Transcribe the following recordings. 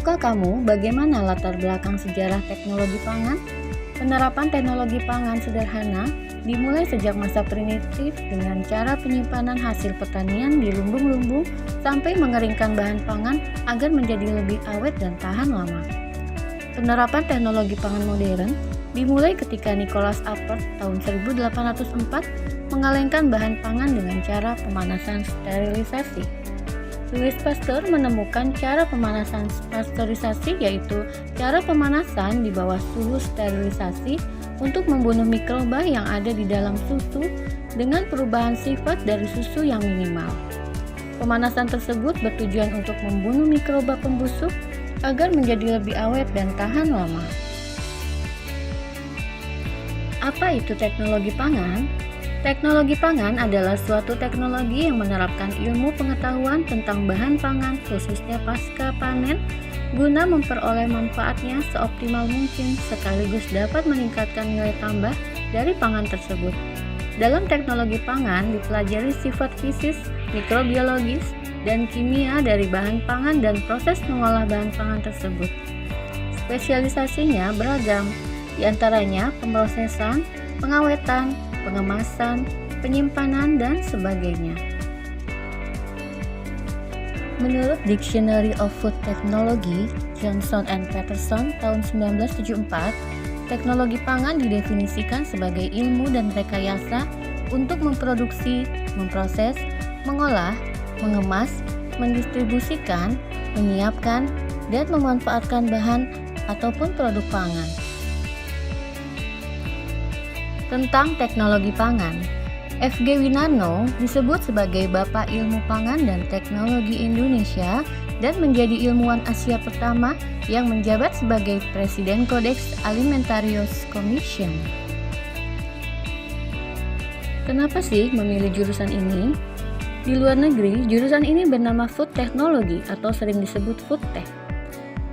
Tahukah kamu bagaimana latar belakang sejarah teknologi pangan? Penerapan teknologi pangan sederhana dimulai sejak masa primitif dengan cara penyimpanan hasil pertanian di lumbung-lumbung sampai mengeringkan bahan pangan agar menjadi lebih awet dan tahan lama. Penerapan teknologi pangan modern dimulai ketika Nicholas Appert tahun 1804 mengalengkan bahan pangan dengan cara pemanasan sterilisasi. Louis Pasteur menemukan cara pemanasan pasteurisasi, yaitu cara pemanasan di bawah suhu sterilisasi untuk membunuh mikroba yang ada di dalam susu dengan perubahan sifat dari susu yang minimal. Pemanasan tersebut bertujuan untuk membunuh mikroba pembusuk agar menjadi lebih awet dan tahan lama. Apa itu teknologi pangan? Teknologi pangan adalah suatu teknologi yang menerapkan ilmu pengetahuan tentang bahan pangan, khususnya pasca panen, guna memperoleh manfaatnya seoptimal mungkin sekaligus dapat meningkatkan nilai tambah dari pangan tersebut. Dalam teknologi pangan dipelajari sifat fisis, mikrobiologis, dan kimia dari bahan pangan dan proses mengolah bahan pangan tersebut. Spesialisasinya beragam, diantaranya pemrosesan, pengawetan, pengemasan, penyimpanan, dan sebagainya. Menurut Dictionary of Food Technology, Johnson and Peterson tahun 1974, teknologi pangan didefinisikan sebagai ilmu dan rekayasa untuk memproduksi, memproses, mengolah, mengemas, mendistribusikan, menyiapkan, dan memanfaatkan bahan ataupun produk pangan. Tentang teknologi pangan, F.G. Winarno disebut sebagai Bapak Ilmu Pangan dan Teknologi Indonesia dan menjadi ilmuwan Asia pertama yang menjabat sebagai Presiden Codex Alimentarius Commission. Kenapa sih memilih jurusan ini? Di luar negeri, jurusan ini bernama Food Technology atau sering disebut Food Tech.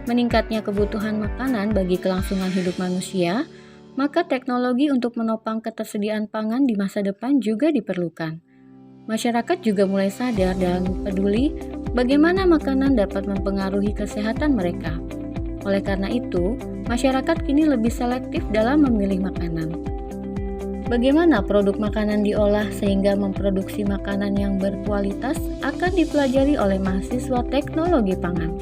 Meningkatnya kebutuhan makanan bagi kelangsungan hidup manusia, maka teknologi untuk menopang ketersediaan pangan di masa depan juga diperlukan. Masyarakat juga mulai sadar dan peduli bagaimana makanan dapat mempengaruhi kesehatan mereka. Oleh karena itu, masyarakat kini lebih selektif dalam memilih makanan. Bagaimana produk makanan diolah sehingga memproduksi makanan yang berkualitas akan dipelajari oleh mahasiswa teknologi pangan.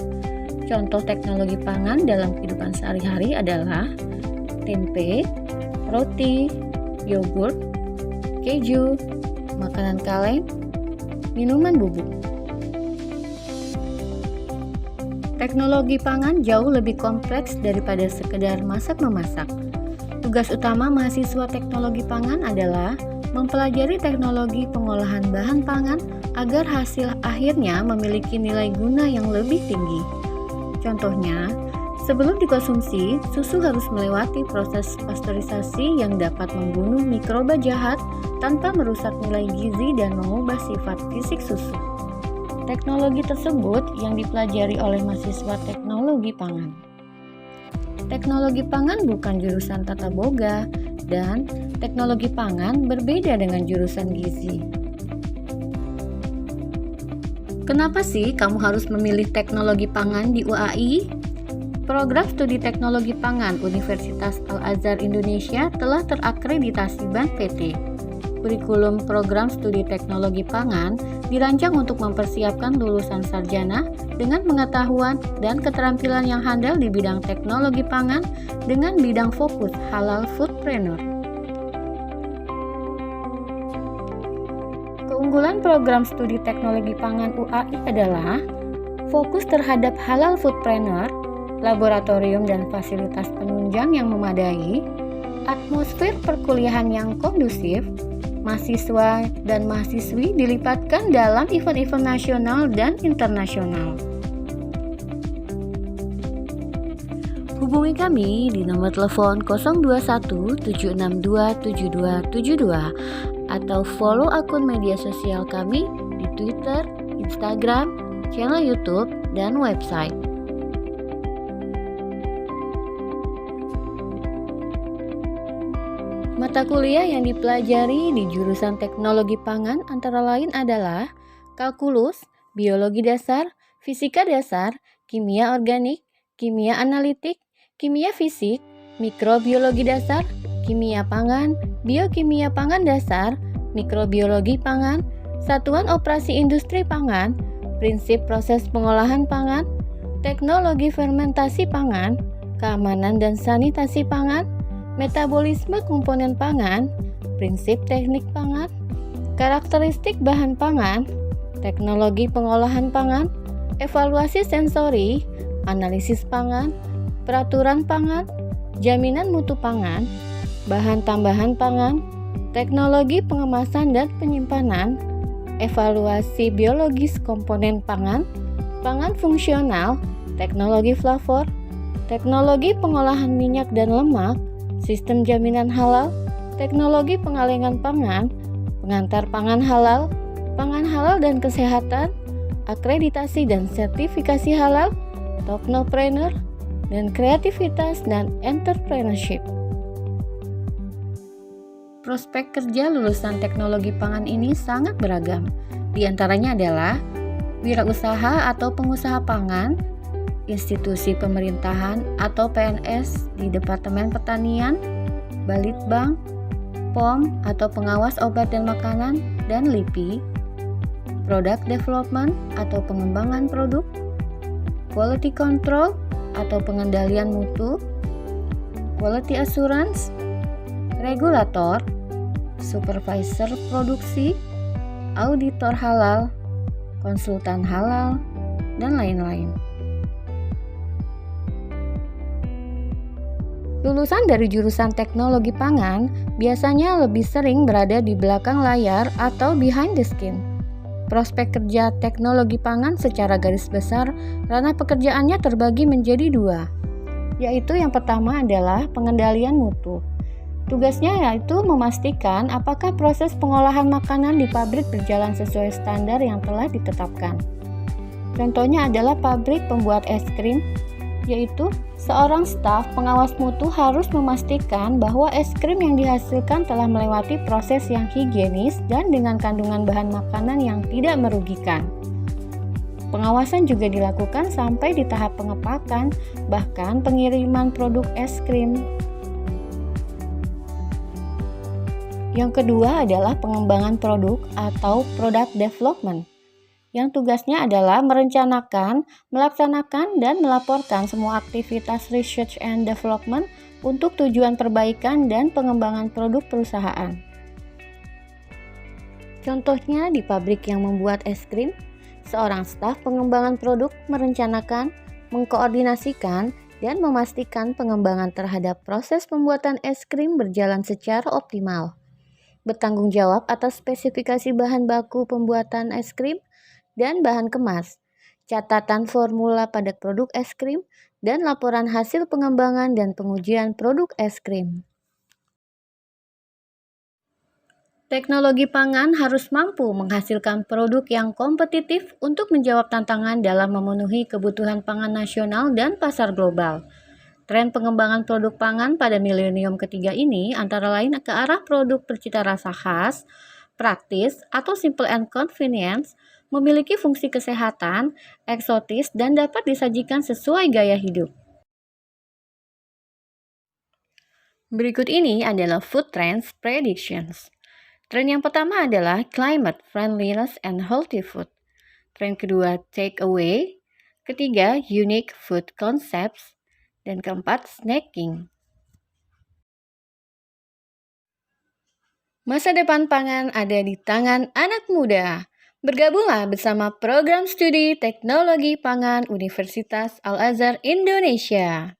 Contoh teknologi pangan dalam kehidupan sehari-hari adalah tempe, roti, yogurt, keju, makanan kaleng, minuman bubuk. Teknologi pangan jauh lebih kompleks daripada sekedar masak-memasak. Tugas utama mahasiswa teknologi pangan adalah mempelajari teknologi pengolahan bahan pangan agar hasil akhirnya memiliki nilai guna yang lebih tinggi. Contohnya, sebelum dikonsumsi, susu harus melewati proses pasteurisasi yang dapat membunuh mikroba jahat tanpa merusak nilai gizi dan mengubah sifat fisik susu. Teknologi tersebut yang dipelajari oleh mahasiswa teknologi pangan. Teknologi pangan bukan jurusan tata boga, dan teknologi pangan berbeda dengan jurusan gizi. Kenapa sih kamu harus memilih teknologi pangan di UAI? Program Studi Teknologi Pangan Universitas Al-Azhar Indonesia telah terakreditasi Bank PT. Kurikulum program studi teknologi pangan dirancang untuk mempersiapkan lulusan sarjana dengan pengetahuan dan keterampilan yang handal di bidang teknologi pangan dengan bidang fokus halal foodpreneur. Keunggulan program studi teknologi pangan UAI adalah fokus terhadap halal foodpreneur, laboratorium dan fasilitas penunjang yang memadai, atmosfer perkuliahan yang kondusif, mahasiswa dan mahasiswi dilibatkan dalam event-event nasional dan internasional. Hubungi kami di nomor telepon 021 762 7272 atau follow akun media sosial kami di Twitter, Instagram, channel YouTube, dan website. Mata kuliah yang dipelajari di jurusan teknologi pangan antara lain adalah kalkulus, biologi dasar, fisika dasar, kimia organik, kimia analitik, kimia fisik, mikrobiologi dasar, kimia pangan, biokimia pangan dasar, mikrobiologi pangan, satuan operasi industri pangan, prinsip proses pengolahan pangan, teknologi fermentasi pangan, keamanan dan sanitasi pangan, metabolisme komponen pangan, prinsip teknik pangan, karakteristik bahan pangan, teknologi pengolahan pangan, evaluasi sensori, analisis pangan, peraturan pangan, jaminan mutu pangan, bahan tambahan pangan, teknologi pengemasan dan penyimpanan, evaluasi biologis komponen pangan, pangan fungsional, teknologi flavor, teknologi pengolahan minyak dan lemak, sistem jaminan halal, teknologi pengalengan pangan, pengantar pangan halal dan kesehatan, akreditasi dan sertifikasi halal, technopreneur, dan kreativitas dan entrepreneurship. Prospek kerja lulusan teknologi pangan ini sangat beragam. Di antaranya adalah wirausaha atau pengusaha pangan, institusi pemerintahan atau PNS di Departemen Pertanian, Balitbank, POM atau pengawas obat dan makanan, dan LIPI, product development atau pengembangan produk, quality control atau pengendalian mutu, quality assurance, regulator, supervisor produksi, auditor halal, konsultan halal, dan lain-lain. Lulusan dari jurusan teknologi pangan biasanya lebih sering berada di belakang layar atau behind the scene. Prospek kerja teknologi pangan secara garis besar, ranah pekerjaannya terbagi menjadi dua, yaitu yang pertama adalah pengendalian mutu. Tugasnya yaitu memastikan apakah proses pengolahan makanan di pabrik berjalan sesuai standar yang telah ditetapkan. Contohnya adalah pabrik pembuat es krim, yaitu seorang staf pengawas mutu harus memastikan bahwa es krim yang dihasilkan telah melewati proses yang higienis dan dengan kandungan bahan makanan yang tidak merugikan. Pengawasan juga dilakukan sampai di tahap pengepakan, bahkan pengiriman produk es krim. Yang kedua adalah pengembangan produk atau product development, yang tugasnya adalah merencanakan, melaksanakan, dan melaporkan semua aktivitas research and development untuk tujuan perbaikan dan pengembangan produk perusahaan. Contohnya di pabrik yang membuat es krim, seorang staf pengembangan produk merencanakan, mengkoordinasikan, dan memastikan pengembangan terhadap proses pembuatan es krim berjalan secara optimal. Bertanggung jawab atas spesifikasi bahan baku pembuatan es krim dan bahan kemas, catatan formula pada produk es krim, dan laporan hasil pengembangan dan pengujian produk es krim. Teknologi pangan harus mampu menghasilkan produk yang kompetitif untuk menjawab tantangan dalam memenuhi kebutuhan pangan nasional dan pasar global. Tren pengembangan produk pangan pada milenium ketiga ini antara lain ke arah produk bercita rasa khas, praktis, atau simple and convenience, memiliki fungsi kesehatan, eksotis, dan dapat disajikan sesuai gaya hidup. Berikut ini adalah food trends predictions. Tren yang pertama adalah climate friendliness and healthy food. Tren kedua take away, ketiga unique food concepts, dan keempat snacking. Masa depan pangan ada di tangan anak muda. Bergabunglah bersama program studi Teknologi Pangan Universitas Al-Azhar Indonesia.